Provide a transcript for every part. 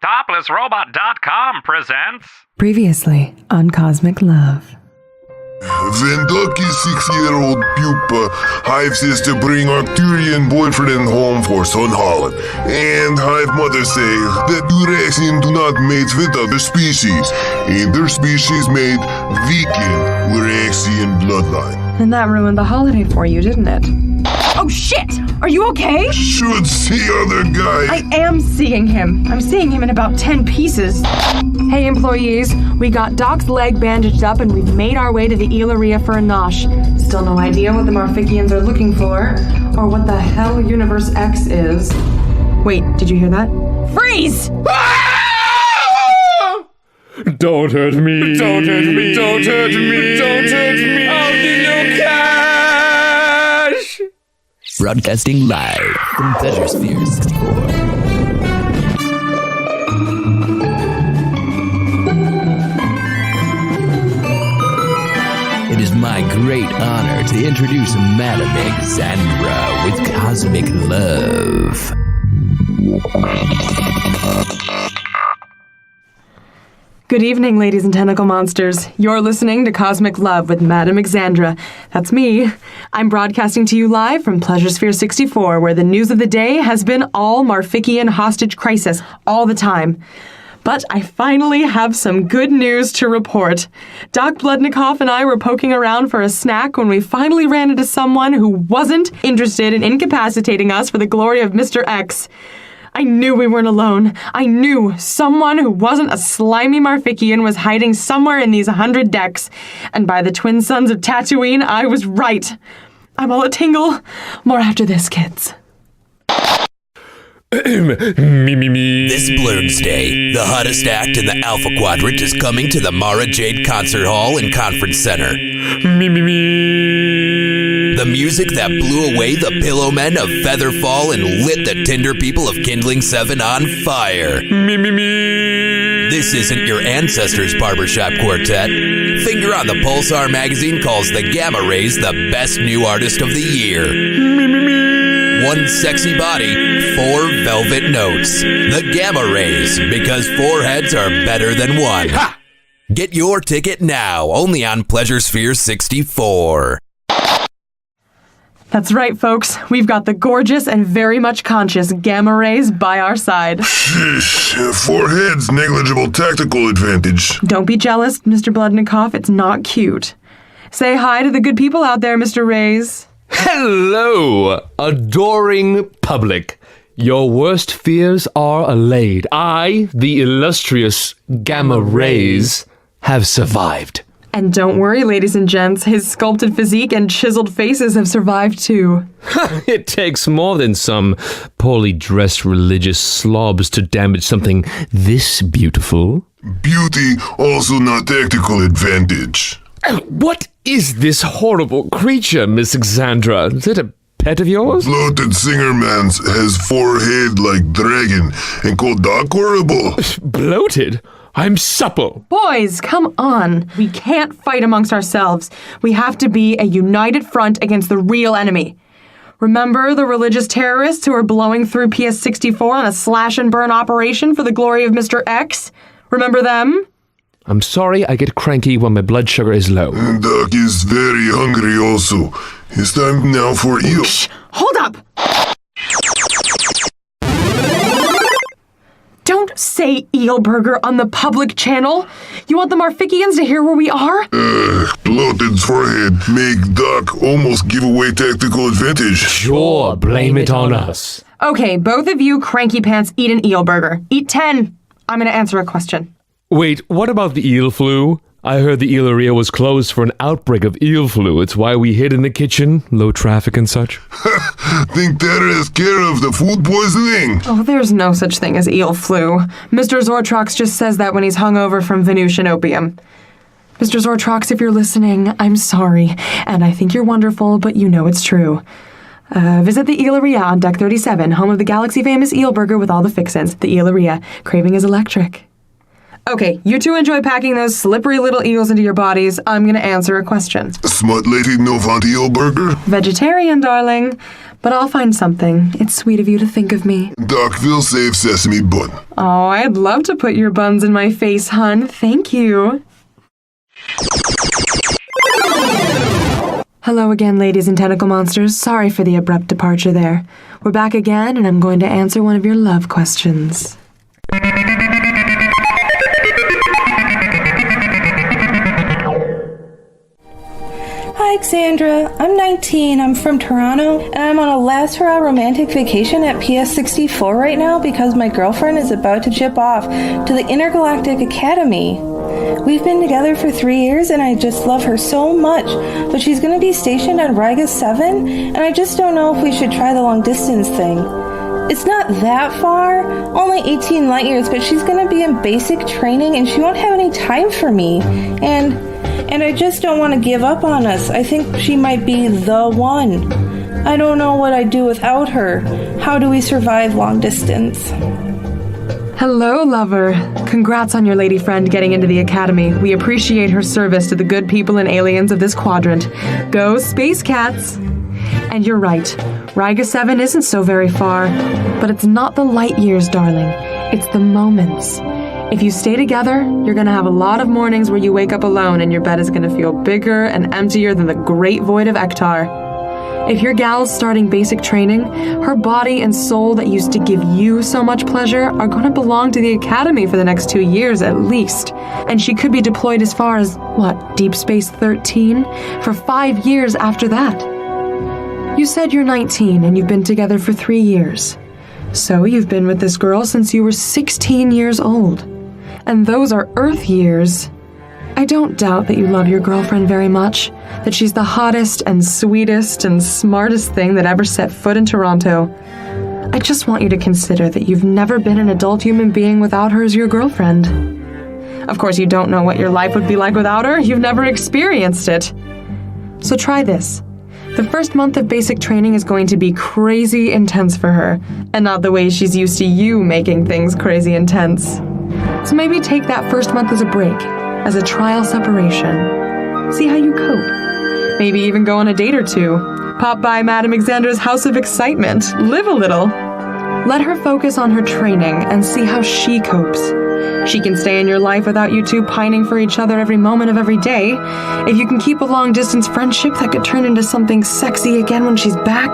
ToplessRobot.com presents... Previously on Cosmic Love. When Ducky's 6-year-old pupa Hive says to bring Arcturian boyfriend home for son holiday, and Hive mother say that Uraxian do not mate with other species, and their species made Viking Uraxian bloodline. And that ruined the holiday for you, didn't it? Oh shit! Are you okay? Should see other guy. I am seeing him. I'm seeing him in about 10 pieces. Hey employees, we got Doc's leg bandaged up and we've made our way to the Eeleria for a nosh. Still no idea what the Marficians are looking for, or what the hell Universe X is. Wait, did you hear that? Freeze! Don't hurt me. Don't hurt me. Don't hurt me. Don't hurt me. I'll give you cash. Broadcasting live from Pleasure Sphere 64. It is my great honor to introduce Madam Xandra with Cosmic Love. Good evening, ladies and tentacle monsters. You're listening to Cosmic Love with Madam Xandra. That's me. I'm broadcasting to you live from Pleasure Sphere 64, where the news of the day has been all Marfician hostage crisis, all the time. But I finally have some good news to report. Doc Bludnikoff and I were poking around for a snack when we finally ran into someone who wasn't interested in incapacitating us for the glory of Mr. X. I knew we weren't alone. I knew someone who wasn't a slimy Marfician was hiding somewhere in these 100 decks. And by the twin sons of Tatooine, I was right. I'm all a tingle. More after this, kids. This Blurns Day, the hottest act in the Alpha Quadrant is coming to the Mara Jade Concert Hall and Conference Center. The music that blew away the Pillowmen of Featherfall and lit the Tinder people of Kindling 7 on fire. This isn't your ancestors' barbershop quartet. Finger on the Pulsar magazine calls the Gamma Rays the best new artist of the year. One sexy body, 4 velvet notes. The Gamma Rays, because 4 heads are better than 1. Ha! Get your ticket now, only on Pleasure Sphere 64. That's right, folks. We've got the gorgeous and very much conscious Gamma Rays by our side. Sheesh, 4 heads, negligible tactical advantage. Don't be jealous, Mr. Bludnikoff. It's not cute. Say hi to the good people out there, Mr. Rays. Hello, adoring public. Your worst fears are allayed. I, the illustrious Gamma Rays, have survived. And don't worry, ladies and gents, his sculpted physique and chiseled faces have survived too. It takes more than some poorly dressed religious slobs to damage something this beautiful. Beauty, also not tactical advantage. What is this horrible creature, Miss Xandra? Is it a pet of yours? Bloated Singermans has 4 head like dragon and called Doc horrible. Bloated? I'm supple. Boys, come on. We can't fight amongst ourselves. We have to be a united front against the real enemy. Remember the religious terrorists who are blowing through PS64 on a slash and burn operation for the glory of Mr. X? Remember them? I'm sorry I get cranky when my blood sugar is low. Doc is very hungry also. It's time now for eel. Shh! Hold up! Don't say eel burger on the public channel. You want the Marficians to hear where we are? Bloated's forehead make Doc almost give away tactical advantage. Sure, blame it on us. Okay, both of you cranky pants eat an eel burger. Eat 10. I'm gonna answer a question. Wait, what about the eel flu? I heard the Eeleria was closed for an outbreak of eel flu. It's why we hid in the kitchen, low traffic and such. Think that has care of the food poisoning? Oh, there's no such thing as eel flu. Mr. Zortrox just says that when he's hungover from Venusian opium. Mr. Zortrox, if you're listening, I'm sorry. And I think you're wonderful, but you know it's true. Visit the Eeleria on Deck 37, home of the galaxy-famous eel burger with all the fixins. The Eeleria. Craving is electric. Okay, you two enjoy packing those slippery little eels into your bodies. I'm gonna answer a question. Smut lady no want eel burger? Vegetarian, darling. But I'll find something. It's sweet of you to think of me. Doc will save sesame bun. Oh, I'd love to put your buns in my face, hun. Thank you. Hello again, ladies and tentacle monsters. Sorry for the abrupt departure there. We're back again, and I'm going to answer one of your love questions. Hi, Xandra. I'm 19. I'm from Toronto, and I'm on a last hurrah romantic vacation at PS64 right now because my girlfriend is about to chip off to the Intergalactic Academy. We've been together for 3 years, and I just love her so much, but she's going to be stationed on Riga 7, and I just don't know if we should try the long distance thing. It's not that far, only 18 light years, but she's going to be in basic training, and she won't have any time for me, and I just don't want to give up on us. I think she might be the one. I don't know what I'd do without her. How do we survive long distance? Hello, lover. Congrats on your lady friend getting into the academy. We appreciate her service to the good people and aliens of this quadrant. Go Space Cats! And you're right. Riga 7 isn't so very far. But it's not the light years, darling. It's the moments. If you stay together, you're going to have a lot of mornings where you wake up alone and your bed is going to feel bigger and emptier than the great void of Ektar. If your gal's starting basic training, her body and soul that used to give you so much pleasure are going to belong to the Academy for the next 2 years at least. And she could be deployed as far as, Deep Space 13? For 5 years after that. You said you're 19 and you've been together for 3 years. So you've been with this girl since you were 16 years old. And those are Earth years. I don't doubt that you love your girlfriend very much, that she's the hottest and sweetest and smartest thing that ever set foot in Toronto. I just want you to consider that you've never been an adult human being without her as your girlfriend. Of course, you don't know what your life would be like without her. You've never experienced it. So try this. The first month of basic training is going to be crazy intense for her, and not the way she's used to you making things crazy intense. So maybe take that first month as a break, as a trial separation. See how you cope. Maybe even go on a date or two. Pop by Madame Xandra's House of Excitement. Live a little. Let her focus on her training and see how she copes. She can stay in your life without you two pining for each other every moment of every day. If you can keep a long-distance friendship that could turn into something sexy again when she's back,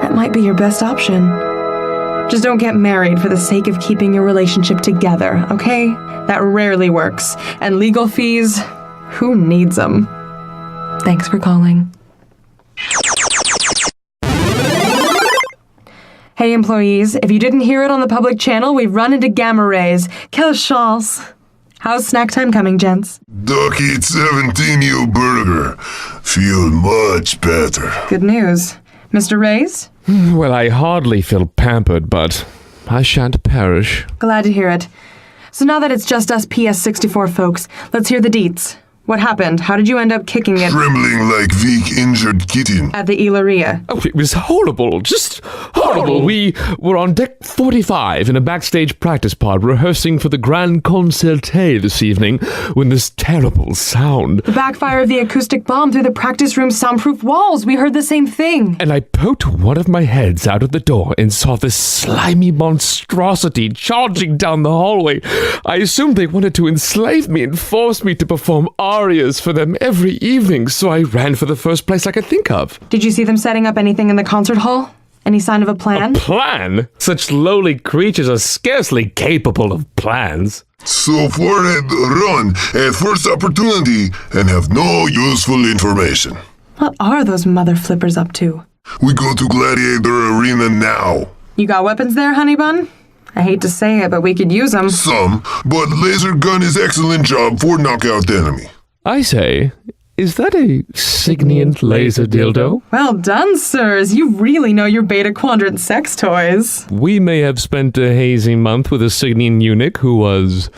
that might be your best option. Just don't get married for the sake of keeping your relationship together, okay? That rarely works. And legal fees, who needs them? Thanks for calling. Hey employees, if you didn't hear it on the public channel, we've run into gamma rays. Quelle chance. How's snack time coming, gents? Duck eat 17-year burger. Feel much better. Good news. Mr. Rays? Well, I hardly feel pampered, but I shan't perish. Glad to hear it. So now that it's just us PS64 folks, let's hear the deets. What happened? How did you end up kicking it Trembling like weak, injured kitten. at the Ilaria? Oh, it was horrible. Just horrible. We were on deck 45 in a backstage practice pod rehearsing for the grand concerté this evening when this terrible sound. The backfire of the acoustic bomb through the practice room's soundproof walls. We heard the same thing. And I poked one of my heads out of the door and saw this slimy monstrosity charging down the hallway. I assumed they wanted to enslave me and force me to perform arias for them every evening, so I ran for the first place I could think of. Did you see them setting up anything in the concert hall? Any sign of a plan? Plan? Such lowly creatures are scarcely capable of plans. So forehead run at first opportunity and have no useful information. What are those mother flippers up to? We go to Gladiator Arena now. You got weapons there, honey bun? I hate to say it, but we could use them. Some, but laser gun is excellent job for knockout enemy. I say, is that a Signiant laser dildo? Well done, sirs. You really know your beta quadrant sex toys. We may have spent a hazy month with a Signian eunuch who was,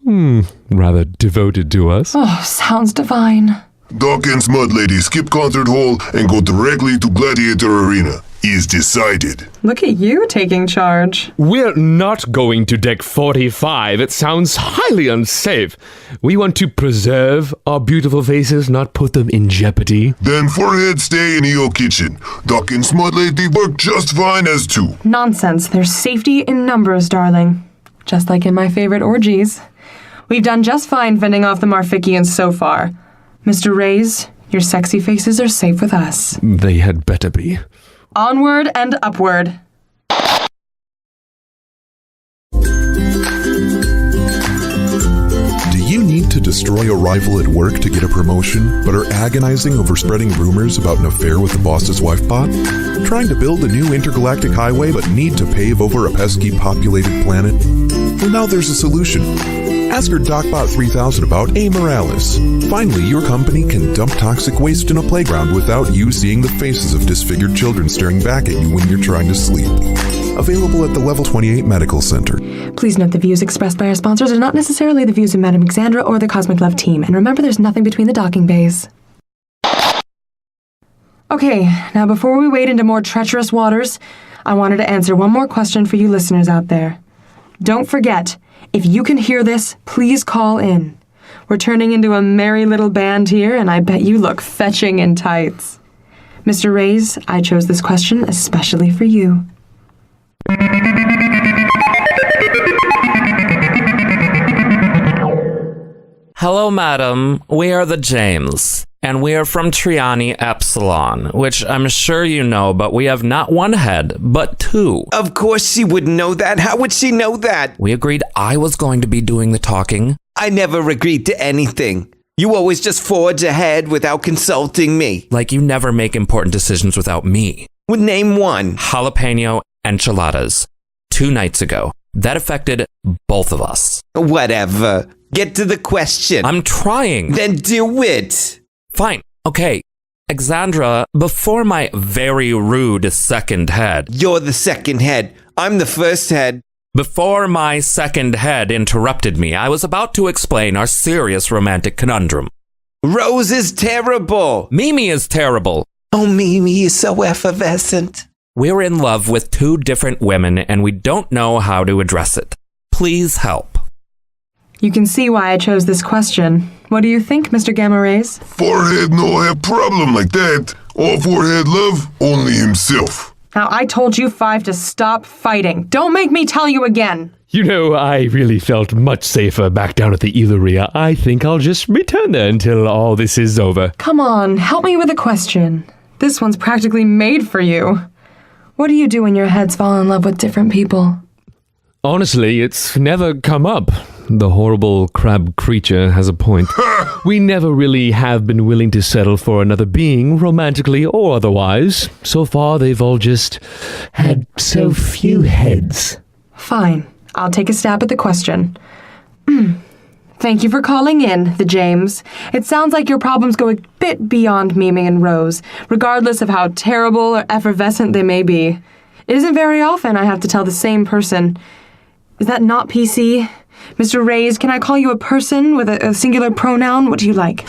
rather devoted to us. Oh, sounds divine. Doc and Smut Lady skip concert hall and go directly to Gladiator Arena. is decided. Look at you taking charge. We're not going to deck 45. It sounds highly unsafe. We want to preserve our beautiful faces, not put them in jeopardy. Then forehead stay in your kitchen. Duck and Smut Lady work just fine as two. Nonsense. There's safety in numbers, darling. Just like in my favorite orgies. We've done just fine fending off the Marficians so far. Mr. Reyes, your sexy faces are safe with us. They had better be. Onward and upward. Do you need to destroy a rival at work to get a promotion, but are agonizing over spreading rumors about an affair with the boss's wife bot? Trying to build a new intergalactic highway but need to pave over a pesky populated planet? Well, now there's a solution. Ask your DocBot 3000 about A. Morales. Finally, your company can dump toxic waste in a playground without you seeing the faces of disfigured children staring back at you when you're trying to sleep. Available at the Level 28 Medical Center. Please note the views expressed by our sponsors are not necessarily the views of Madame Xandra or the Cosmic Love team. And remember, there's nothing between the docking bays. Okay, now before we wade into more treacherous waters, I wanted to answer one more question for you listeners out there. Don't forget, if you can hear this, please call in. We're turning into a merry little band here, and I bet you look fetching in tights. Mr. Reyes, I chose this question especially for you. Hello, madam. We are the James, and we are from Triani Epsilon, which I'm sure you know, but we have not one head, but two. Of course she would know that. How would she know that? We agreed I was going to be doing the talking. I never agreed to anything. You always just forge ahead without consulting me. Like you never make important decisions without me. Well, name one. Jalapeno enchiladas. 2 nights ago. That affected both of us. Whatever. Get to the question. I'm trying. Then do it. Fine. Okay. Xandra, before my very rude second head. You're the second head. I'm the first head. Before my second head interrupted me, I was about to explain our serious romantic conundrum. Rose is terrible. Mimi is terrible. Oh, Mimi is so effervescent. We're in love with 2 different women, and we don't know how to address it. Please help. You can see why I chose this question. What do you think, Mr. Gamma Rays? Forehead no have problem like that. All forehead love, only himself. Now, I told you 5 to stop fighting. Don't make me tell you again. You know, I really felt much safer back down at the Illyria. I think I'll just return there until all this is over. Come on, help me with a question. This one's practically made for you. What do you do when your heads fall in love with different people? Honestly, it's never come up. The horrible crab creature has a point. We never really have been willing to settle for another being, romantically or otherwise. So far, they've all just had so few heads. Fine. I'll take a stab at the question. Thank you for calling in, the James. It sounds like your problems go a bit beyond Mimi and Rose, regardless of how terrible or effervescent they may be. It isn't very often I have to tell the same person. Is that not PC? Mr. Reyes, can I call you a person with a singular pronoun? What do you like?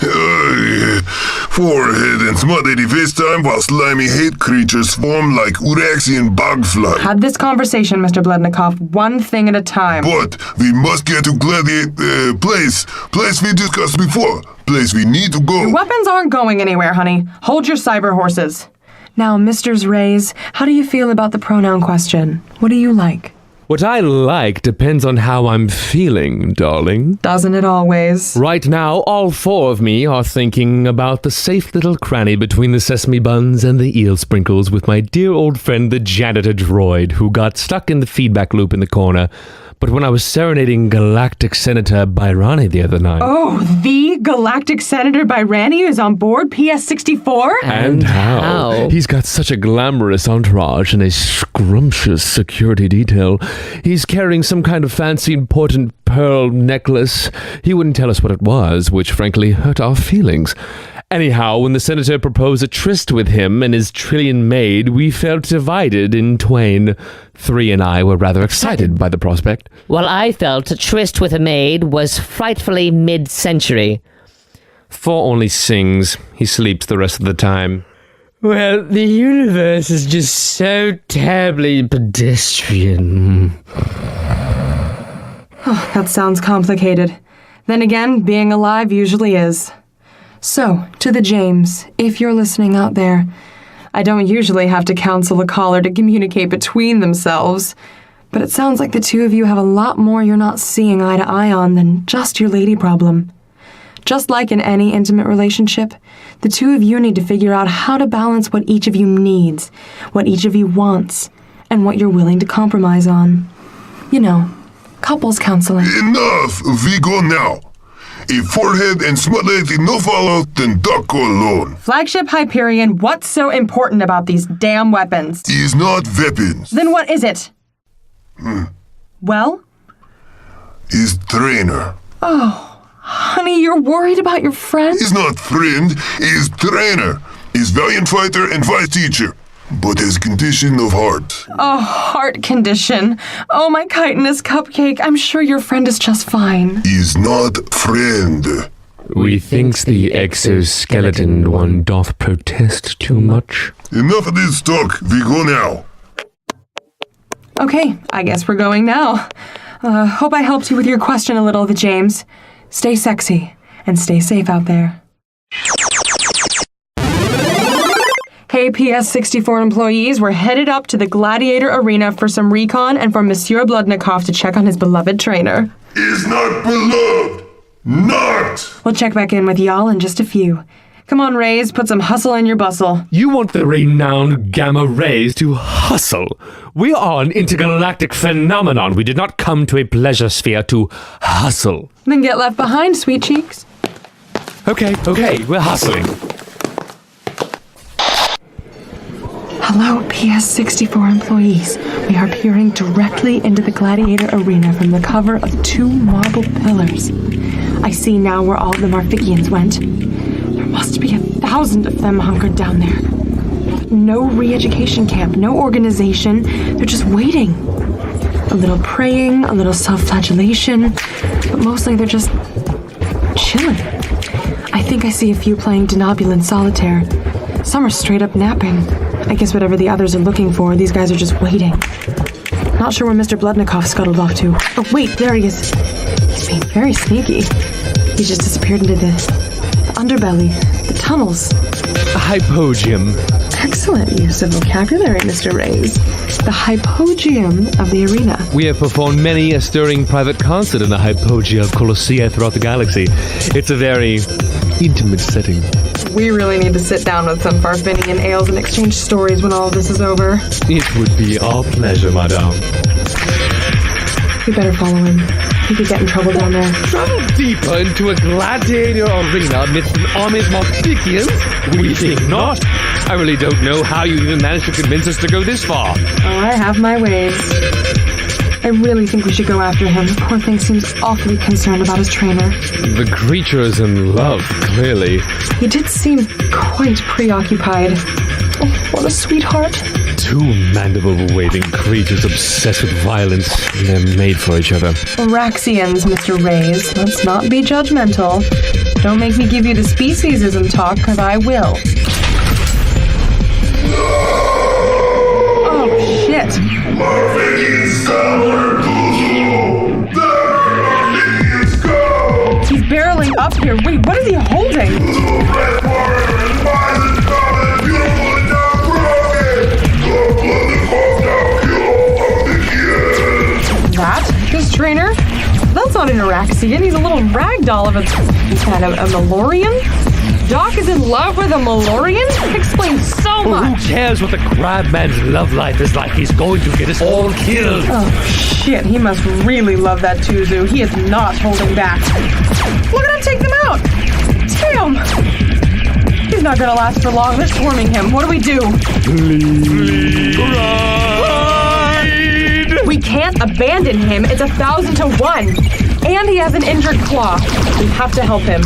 Forehead and Smut Lady FaceTime while slimy hate creatures form like Uraxian bogfly. Had this conversation, Mr. Blednikov, one thing at a time. But we must get to Gladiator place we discussed before. Place we need to go. Your weapons aren't going anywhere, honey. Hold your cyber horses. Now, Mr. Reyes, how do you feel about the pronoun question? What do you like? What I like depends on how I'm feeling, darling. Doesn't it always? Right now, all 4 of me are thinking about the safe little cranny between the sesame buns and the eel sprinkles with my dear old friend the janitor droid who got stuck in the feedback loop in the corner. But when I was serenading Galactic Senator Byrani the other night... Oh, the Galactic Senator Byrani is on board PS64? And how? He's got such a glamorous entourage and a scrumptious security detail. He's carrying some kind of fancy important pearl necklace. He wouldn't tell us what it was, which frankly hurt our feelings. Anyhow, when the senator proposed a tryst with him and his trillion maid, we felt divided in twain. 3 and I were rather excited by the prospect. Well, I felt a tryst with a maid was frightfully mid-century. 4 only sings. He sleeps the rest of the time. Well, the universe is just so terribly pedestrian. Oh, that sounds complicated. Then again, being alive usually is. So, to the James, if you're listening out there, I don't usually have to counsel a caller to communicate between themselves, but it sounds like the two of you have a lot more you're not seeing eye to eye on than just your lady problem. Just like in any intimate relationship, the two of you need to figure out how to balance what each of you needs, what each of you wants, and what you're willing to compromise on. You know, couples counseling. Enough! We go now. A forehead and smut no fallout, then duck go alone. Flagship Hyperion, what's so important about these damn weapons? Is not weapons. Then what is it? Well? Is trainer. Honey, you're worried about your friend? Is not friend, is trainer. Is valiant fighter and wise teacher. But has condition of heart. A heart condition. Oh, my chitinous cupcake. I'm sure your friend is just fine. Is not friend. We thinks the exoskeleton one doth protest too much. Enough of this talk. We go now. Okay, I guess we're going now. Hope I helped you with your question a little, the James. Stay sexy and stay safe out there. Hey, PS64 employees, we're headed up to the Gladiator arena for some recon and for Monsieur Bludnikov to check on his beloved trainer. Is not beloved. Not! We'll check back in with y'all in just a few. Come on, Rays, put some hustle in your bustle. You want the renowned Gamma Rays to hustle? We are an intergalactic phenomenon. We did not come to a pleasure sphere to hustle. Then get left behind, sweet cheeks. Okay, we're hustling. Hello, PS64 employees. We are peering directly into the Gladiator arena from the cover of 2 marble pillars. I see now where all the Marfikians went. There must be 1,000 of them hunkered down there. No re-education camp, no organization. They're just waiting. A little praying, a little self-flagellation, but mostly they're just chilling. I think I see a few playing Denobulin solitaire. Some are straight up napping. I guess whatever the others are looking for, these guys are just waiting. Not sure where Mr. Bludnikov scuttled off to. Oh, wait, there he is. He's being very sneaky. He just disappeared into the underbelly, the tunnels. A hypogeum. Excellent use of vocabulary, Mr. Reyes. The hypogeum of the arena. We have performed many a stirring private concert in the hypogeum of Colossia throughout the galaxy. It's a very intimate setting. We really need to sit down with some Farfinian ales and exchange stories when all of this is over. It would be our pleasure, madame. We better follow him. He could get in trouble down there. Travel deeper into a gladiator arena amidst an army of Marfikians? We think not. I really don't know how you even managed to convince us to go this far. Oh, I have my ways. I really think we should go after him. The poor thing seems awfully concerned about his trainer. The creature is in love, clearly. He did seem quite preoccupied. Oh, what a sweetheart. 2 mandible-waving creatures obsessed with violence. They're made for each other. Araxians, Mr. Reyes. Let's not be judgmental. Don't make me give you the speciesism talk, because I will. Oh, shit. He's barreling up here. Wait, what is he holding? That? His trainer? That's not an Araxian. He's a little ragdoll of a Malorian? Doc is in love with a Malorian? Explains so much. Who cares what the crabman's love life is like? He's going to get us all killed. Oh, shit. He must really love that Tuzu. He is not holding back. Look at him take them out. Damn. He's not gonna last for long. They're swarming him. What do we do? Bleed. Ride. We can't abandon him. It's 1,000 to 1. And he has an injured claw. We have to help him.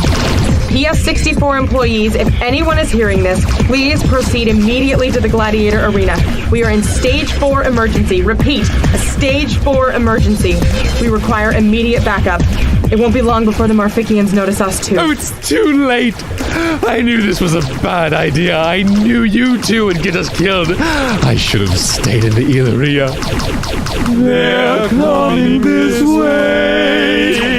PS64 employees, if anyone is hearing this, please proceed immediately to the Gladiator arena. We are in stage 4 emergency. Repeat, a stage 4 emergency. We require immediate backup. It won't be long before the Marfikians notice us too. Oh, it's too late. I knew this was a bad idea. I knew you two would get us killed. I should have stayed in the Illyria. They're coming this way.